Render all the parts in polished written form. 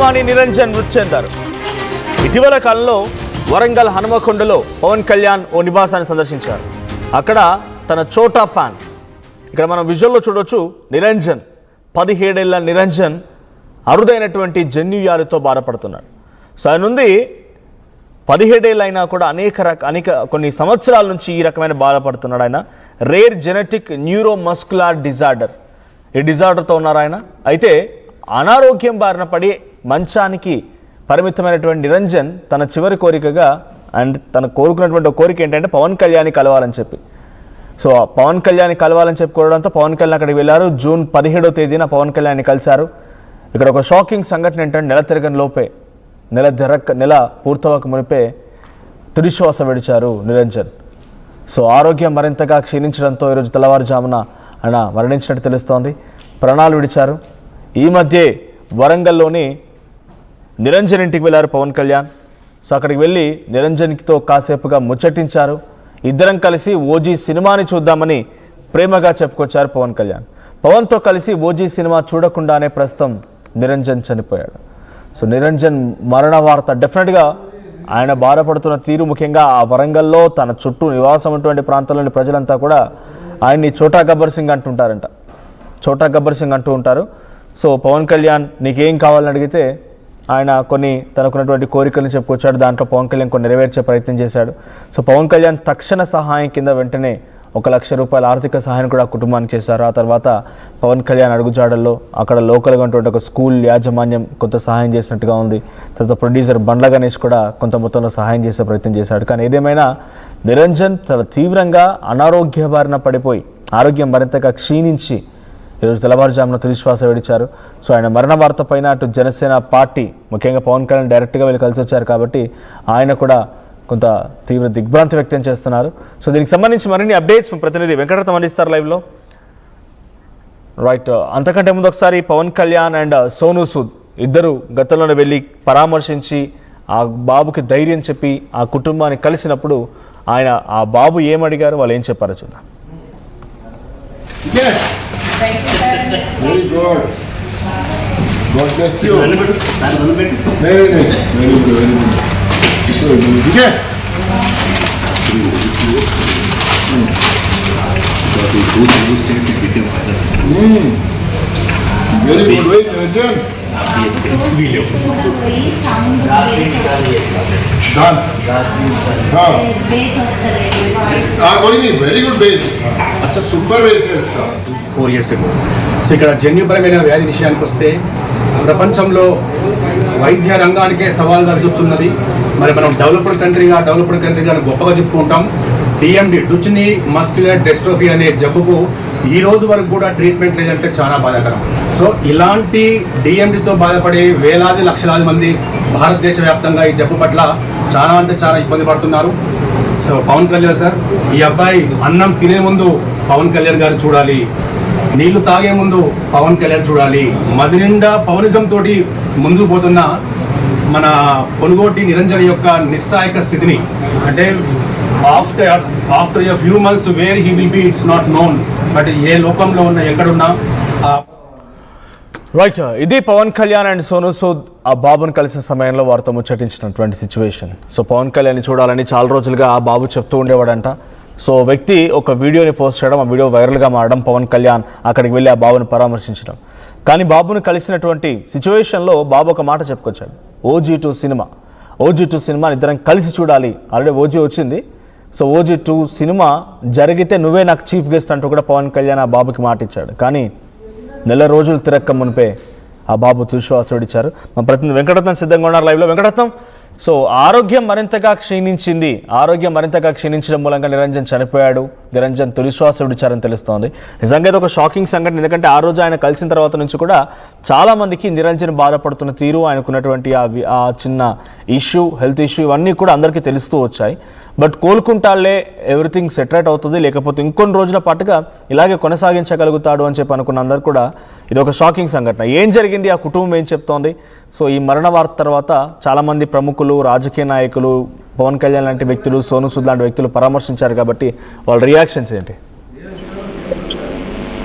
అభిమాని నిరంజన్ మృతి చెందారు. ఇటీవల కాలంలో వరంగల్ హనుమకొండలో పవన్ కళ్యాణ్ ఓ నివాసాన్ని సందర్శించారు. అక్కడ తన చోటా ఫ్యాన్, ఇక్కడ మనం విజువల్లో చూడొచ్చు, నిరంజన్ 17 ఏళ్ల నిరంజన్ అరుదైనటువంటి జన్యువ్యాధితో బాధపడుతున్నాడు. సో ఆయన నుండి 17 ఏళ్ళు అయినా కూడా అనేక కొన్ని సంవత్సరాల నుంచి ఈ రకమైన బాధపడుతున్నాడు. ఆయన రేర్ జెనెటిక్ న్యూరోమస్కులార్ డిజార్డర్, ఈ డిజార్డర్తో ఉన్నారు ఆయన. అయితే అనారోగ్యం బారిన పడి మంచానికి పరిమితమైనటువంటి నిరంజన్ తన చివరి కోరికగా అండ్ తను కోరుకున్నటువంటి కోరిక ఏంటంటే పవన్ కళ్యాణ్ని కలవాలని చెప్పి. సో పవన్ కళ్యాణ్ని కలవాలని చెప్పుకోవడంతో పవన్ కళ్యాణ్ అక్కడికి వెళ్ళారు. జూన్ 17వ తేదీన పవన్ కళ్యాణ్ని కలిశారు. ఇక్కడ ఒక షాకింగ్ సంఘటన ఏంటంటే నెల తిరగని లోపే, నెల పూర్తవక మునిపే తుదిశ్వాస విడిచారు నిరంజన్. సో ఆరోగ్యం మరింతగా క్షీణించడంతో ఈరోజు తెల్లవారుజామున ఆయన మరణించినట్టు తెలుస్తోంది. ప్రాణాలు విడిచారు. ఈ మధ్యే వరంగల్లోని నిరంజన్ ఇంటికి వెళ్ళారు పవన్ కళ్యాణ్. సో అక్కడికి వెళ్ళి నిరంజన్తో కాసేపుగా ముచ్చటించారు. ఇద్దరం కలిసి ఓజీ సినిమాని చూద్దామని ప్రేమగా చెప్పుకొచ్చారు పవన్ కళ్యాణ్. పవన్తో కలిసి ఓజీ సినిమా చూడకుండానే ప్రస్తుతం నిరంజన్ చనిపోయాడు. సో నిరంజన్ మరణ వార్త డెఫినెట్గా ఆయన బాధపడుతున్న తీరు, ముఖ్యంగా ఆ వరంగల్లో తన చుట్టూ నివాసం ఉన్నటువంటి ప్రాంతాల్లోని ప్రజలంతా కూడా ఆయన్ని చోటా గబ్బర్ సింగ్ అంటుంటారంట, చోటా గబ్బర్ సింగ్ అంటూ ఉంటారు. సో పవన్ కళ్యాణ్ నీకేం కావాలని అడిగితే ఆయన కొన్ని తనకున్నటువంటి కోరికలను చెప్పుకొచ్చాడు. దాంట్లో పవన్ కళ్యాణ్ కొన్ని నెరవేర్చే ప్రయత్నం చేశాడు. సో పవన్ కళ్యాణ్ తక్షణ సహాయం కింద వెంటనే 1 లక్ష రూపాయల ఆర్థిక సహాయం కూడా కుటుంబానికి చేశారు. ఆ తర్వాత పవన్ కళ్యాణ్ అడుగుజాడల్లో అక్కడ లోకల్గా ఉన్నటువంటి ఒక స్కూల్ యాజమాన్యం కొంత సహాయం చేసినట్టుగా ఉంది. తర్వాత ప్రొడ్యూసర్ బండ్ల గణేష్ కూడా కొంత మొత్తంలో సహాయం చేసే ప్రయత్నం చేశాడు. కానీ ఏదేమైనా నిరంజన్ చాలా తీవ్రంగా అనారోగ్య బారిన పడిపోయి ఆరోగ్యం మరింతగా క్షీణించి ఈరోజు తెల్లవారుజామున తుదిశ్వాస విడిచారు. సో ఆయన మరణ వార్త పైన అటు జనసేన పార్టీ, ముఖ్యంగా పవన్ కళ్యాణ్ డైరెక్ట్గా వెళ్ళి కలిసి వచ్చారు కాబట్టి ఆయన కూడా కొంత తీవ్ర దిగ్భ్రాంతి వ్యక్తం చేస్తున్నారు. సో దీనికి సంబంధించి మరిన్ని అప్డేట్స్ ప్రతినిధి వెంకటరత్నం అందిస్తారు లైవ్లో. రైట్, అంతకంటే ముందు ఒకసారి పవన్ కళ్యాణ్ అండ్ సోనూ సూద్ ఇద్దరు గతంలోనే వెళ్ళి పరామర్శించి ఆ బాబుకి ధైర్యం చెప్పి ఆ కుటుంబాన్ని కలిసినప్పుడు ఆయన ఆ బాబు ఏమడిగారు, వాళ్ళు ఏం చెప్పారో చూద్దాం. Very good. God bless you. Very good. Very good. Okay. Very good. Wait, Rajan. Done. कोई नहीं, very good base. अच्छा super base है इसका. 4 years ago. సో ఇక్కడ జన్యుపరమైన వ్యాధి విషయానికి వస్తే ప్రపంచంలో వైద్య రంగానికే సవాల్గా చెప్తున్నది. మరి మనం డెవలప్డ్ కంట్రీగా గొప్పగా చెప్పుకుంటాం. డిఎండి, డుచెనీ మస్క్యులర్ డిస్ట్రోఫీ అనే జబ్బుకు ఈ రోజు వరకు కూడా ట్రీట్మెంట్ లేదంటే చాలా బాధాకరం. సో ఇలాంటి డిఎండితో బాధపడే వేలాది లక్షలాది మంది భారతదేశ వ్యాప్తంగా ఈ జబ్బు పట్ల చాలా అంటే చాలా ఇబ్బంది పడుతున్నారు. సో పవన్ కళ్యాణ్ సార్, ఈ అబ్బాయి అన్నం తినే ముందు పవన్ కళ్యాణ్ గారు చూడాలి, నీళ్లు తాగే ముందు పవన్ కళ్యాణ్ చూడాలి. మది నిండా పవనిజం తోటి ముందుకు పోతున్న మన పొనుగోటి నిరంజన్ యొక్క నిస్సాయక స్థితిని, అంటే after a few months where he will be it's not known, but ఏ లోకంలో ఉన్న ఎక్కడున్నా. రైట్, ఇది పవన్ కళ్యాణ్ అండ్ సోనూ సూద్ ఆ బాబుని కలిసిన సమయంలో వారితో ముచ్చటించినటువంటి సిచ్యువేషన్. సో పవన్ కళ్యాణ్ని చూడాలని చాలా రోజులుగా ఆ బాబు చెప్తూ ఉండేవాడంట. సో వ్యక్తి ఒక వీడియోని పోస్ట్ చేయడం, ఆ వీడియో వైరల్గా మారడం, పవన్ కళ్యాణ్ అక్కడికి వెళ్ళి ఆ బాబుని పరామర్శించడం. కానీ బాబుని కలిసినటువంటి సిచ్యువేషన్లో బాబు ఒక మాట చెప్పుకొచ్చాడు, OG2 సినిమా ఇద్దరం కలిసి చూడాలి. ఆల్రెడీ OG వచ్చింది. సో OG2 సినిమా జరిగితే నువ్వే నాకు చీఫ్ గెస్ట్ అంటూ కూడా పవన్ కళ్యాణ్ ఆ బాబుకి మాట ఇచ్చాడు. కానీ నెల రోజులు తిరక్క మునిపే ఆ బాబు తుదిశ్వాస విడిచారు. మా ప్రతినిధి వెంకటరత్నం సిద్ధంగా ఉన్నారు లైవ్లో. వెంకటరత్నం, సో ఆరోగ్యం మరింతగా క్షీణించడం మూలంగా నిరంజన్ చనిపోయాడు, నిరంజన్ తుదిశ్వాస విడిచారని తెలుస్తోంది. నిజంగా ఇది ఒక షాకింగ్ సంఘటన. ఎందుకంటే ఆ రోజు ఆయన కలిసిన తర్వాత నుంచి కూడా చాలా మందికి నిరంజన్ బాధపడుతున్న తీరు, ఆయనకున్నటువంటి ఆ చిన్న ఇష్యూ, హెల్త్ ఇష్యూ, ఇవన్నీ కూడా అందరికీ తెలుస్తూ వచ్చాయి. బట్ కోలుకుంటాళ్లే, ఎవ్రీథింగ్ సెటరేట్ అవుతుంది, లేకపోతే ఇంకొన్ని రోజుల పాటుగా ఇలాగే కొనసాగించగలుగుతాడు అని చెప్పి అనుకున్న అందరు కూడా ఇది ఒక షాకింగ్ సంఘటన. ఏం జరిగింది, ఆ కుటుంబం ఏం చెప్తోంది? సో ఈ మరణ వార్త తర్వాత చాలామంది ప్రముఖులు, రాజకీయ నాయకులు, పవన్ కళ్యాణ్ లాంటి వ్యక్తులు, సోనూ సూద్ లాంటి వ్యక్తులు పరామర్శించారు కాబట్టి వాళ్ళ రియాక్షన్స్ ఏంటి?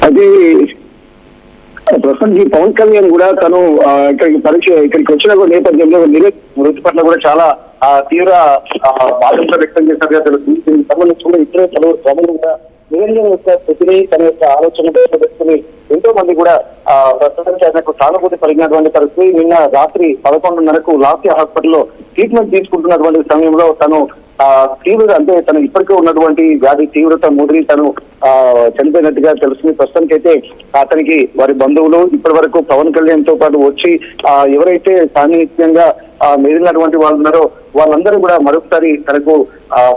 అది ప్రస్తుతం ఈ పవన్ కళ్యాణ్ కూడా తను ఇక్కడికి వచ్చిన నేపథ్యంలో మృతి పట్ల కూడా చాలా తీవ్ర బాధంతో వ్యక్తం చేసినట్టుగా తెలుస్తుంది. దీనికి సంబంధించి కూడా ఇద్దరు పలువురు ప్రముఖులు కూడా నిరంజన్ యొక్క స్థితిని తన యొక్క ఆలోచన పెట్టుకుని ఎంతో మంది కూడా ప్రస్తుతానికి ఆయనకు సానుభూతి కలిగినటువంటి పరిస్థితి. నిన్న రాత్రి 11:30కు లాస్య హాస్పిటల్లో ట్రీట్మెంట్ తీసుకుంటున్నటువంటి సమయంలో తను తీవ్రత అంటే తను ఇప్పటికే ఉన్నటువంటి వ్యాధి తీవ్రత ముదిరి తను చనిపోయినట్టుగా తెలుస్తుంది. ప్రస్తుతానికైతే అతనికి వారి బంధువులు ఇప్పటి వరకు పవన్ కళ్యాణ్ తో పాటు వచ్చి ఎవరైతే సాన్నిహిత్యంగా మెదిలినటువంటి వాళ్ళు ఉన్నారో వాళ్ళందరూ కూడా మరొకసారి తనకు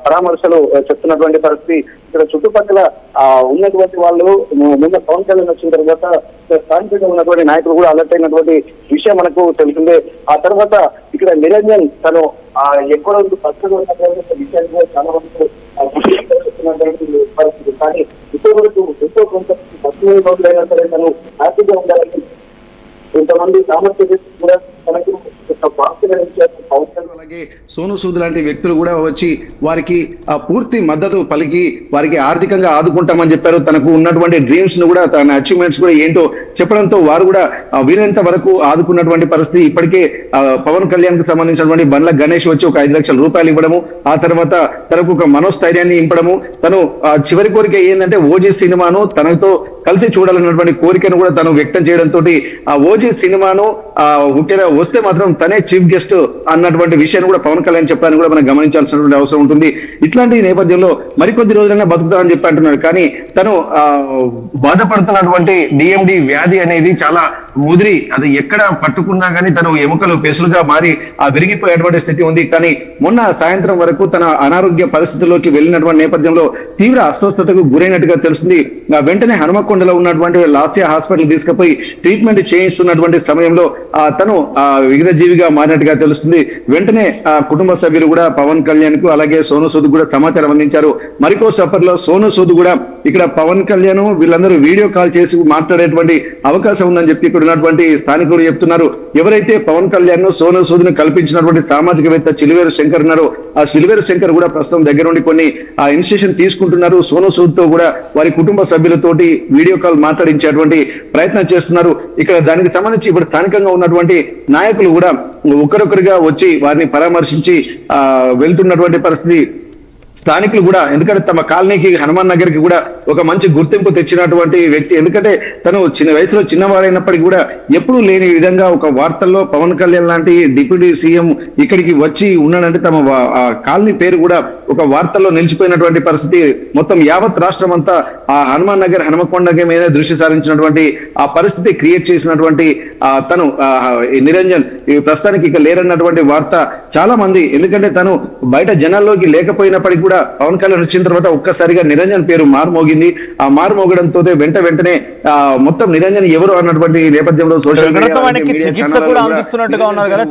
పరామర్శలు చెప్తున్నటువంటి పరిస్థితి. ఇక్కడ చుట్టుపక్కల ఉన్నటువంటి వాళ్ళు నిన్న పవన్ కళ్యాణ్ వచ్చిన తర్వాత స్థానికంగా ఉన్నటువంటి నాయకులు కూడా అలర్ట్ అయినటువంటి విషయం మనకు తెలిసిందే. ఆ తర్వాత ఇక్కడ నిరంజన్ తను ఎక్కడ పచ్చగా ఉన్నటువంటి విషయాన్ని కూడా చాలా మంది పరిస్థితి. కానీ ఇప్పటి వరకు ఎంతో కొంత పశ్చిమ రోజులైనా సరే తను హ్యాపీగా ఉండాలని కొంతమంది సామర్థ్య కూడా తనకు అలాగే సోను సూద్ లాంటి వ్యక్తులు కూడా వచ్చి వారికి ఆ పూర్తి మద్దతు పలికి వారికి ఆర్థికంగా ఆదుకుంటామని చెప్పారు. తనకు ఉన్నటువంటి డ్రీమ్స్ ను కూడా తన అచీవ్మెంట్స్ కూడా ఏంటో చెప్పడంతో వారు కూడా వీలైనంత వరకు ఆదుకున్నటువంటి పరిస్థితి. ఇప్పటికే పవన్ కళ్యాణ్ కు సంబంధించినటువంటి బండ్ల గణేష్ వచ్చి ఒక 5 లక్షల రూపాయలు ఇవ్వడము, ఆ తర్వాత తనకు ఒక మనోస్థైర్యాన్ని ఇంపడము, తను చివరి కోరిక ఏంటంటే ఓజీ సినిమాను తనతో కలిసి చూడాలన్నటువంటి కోరికను కూడా తను వ్యక్తం చేయడంతో ఆ ఓజీ సినిమాను వస్తే మాత్రం తనే చీఫ్ గెస్ట్ అన్నటువంటి విషయాన్ని కూడా పవన్ కళ్యాణ్ చెప్పాలని కూడా మనం గమనించాల్సినటువంటి అవసరం ఉంటుంది. ఇట్లాంటి నేపథ్యంలో మరికొద్ది రోజులైనా బతుకుతామని చెప్పి అంటున్నాడు. కానీ తను బాధపడుతున్నటువంటి డిఎండి వ్యాధి అనేది చాలా ముదిరి అది ఎక్కడ పట్టుకున్నా కానీ తను ఎముకలు పెసులుగా మారి విరిగిపోయేటువంటి స్థితి ఉంది. కానీ మొన్న సాయంత్రం వరకు తన అనారోగ్య పరిస్థితుల్లోకి వెళ్ళినటువంటి నేపథ్యంలో తీవ్ర అస్వస్థతకు గురైనట్టుగా తెలుస్తుంది. వెంటనే హనుమకొండలో ఉన్నటువంటి లాస్య హాస్పిటల్ తీసుకుపోయి ట్రీట్మెంట్ చేయిస్తున్నటువంటి సమయంలో తను విగతజీవిగా మారినట్టుగా తెలుస్తుంది. వెంటనే కుటుంబ సభ్యులు కూడా పవన్ కళ్యాణ్ కు అలాగే సోను సూద్ కూడా సమాచారం అందించారు. మరికో సఫర్లో సోను సూద్ కూడా ఇక్కడ పవన్ కళ్యాణ్ వీళ్ళందరూ వీడియో కాల్ చేసి మాట్లాడేటువంటి అవకాశం ఉందని చెప్పి ఇక్కడ ఉన్నటువంటి స్థానికులు చెప్తున్నారు. ఎవరైతే పవన్ కళ్యాణ్ ను సోను సూద్ ను కల్పించినటువంటి సామాజికవేత్త చిలివేరు శంకర్ ఉన్నారో ఆ చిలివేరు శంకర్ కూడా ప్రస్తుతం దగ్గర నుండి కొన్ని ఇనిషియేషన్ తీసుకుంటున్నారు. సోను సూద్ తో కూడా వారి కుటుంబ సభ్యులతోటి వీడియో కాల్ మాట్లాడించేటువంటి ప్రయత్నం చేస్తున్నారు. ఇక్కడ దానికి సంబంధించి ఇప్పుడు స్థానికంగా ఉన్నటువంటి నాయకులు కూడా ఒకరొకరుగా వచ్చి వారిని పరామర్శించి వెళ్తున్నటువంటి పరిస్థితి. స్థానికులు కూడా ఎందుకంటే తమ కాలనీకి హనుమాన్ నగర్ కి కూడా ఒక మంచి గుర్తింపు తెచ్చినటువంటి వ్యక్తి. ఎందుకంటే తను చిన్న వయసులో చిన్నవాడైనప్పటికీ కూడా ఎప్పుడూ లేని విధంగా ఒక వార్తల్లో పవన్ కళ్యాణ్ లాంటి డిప్యూటీ సీఎం ఇక్కడికి వచ్చి ఉన్నాడంటే తమ కాలనీ పేరు కూడా ఒక వార్తల్లో నిలిచిపోయినటువంటి పరిస్థితి. మొత్తం యావత్ రాష్ట్రం అంతా ఆ హనుమాన్ నగర్ హనుమకొండ మీద దృష్టి సారించినటువంటి ఆ పరిస్థితి క్రియేట్ చేసినటువంటి తను నిరంజన్ ప్రస్తుతానికి ఇక లేరన్నటువంటి వార్త చాలా మంది, ఎందుకంటే తను బయట జనాల్లోకి లేకపోయినప్పటికీ కూడా పవన్ కళ్యాణ్ వచ్చిన తర్వాత ఒక్కసారిగా నిరంజన్ పేరు మారుమోగింది. ఆ మారుమోగడంతో వెంటనే మొత్తం నిరంజన్ ఎవరు అన్నటువంటి నేపథ్యంలో సోషల్ మీడియా చికిత్స కూడా అందిస్తున్నట్టుగా ఉన్నారు కదా.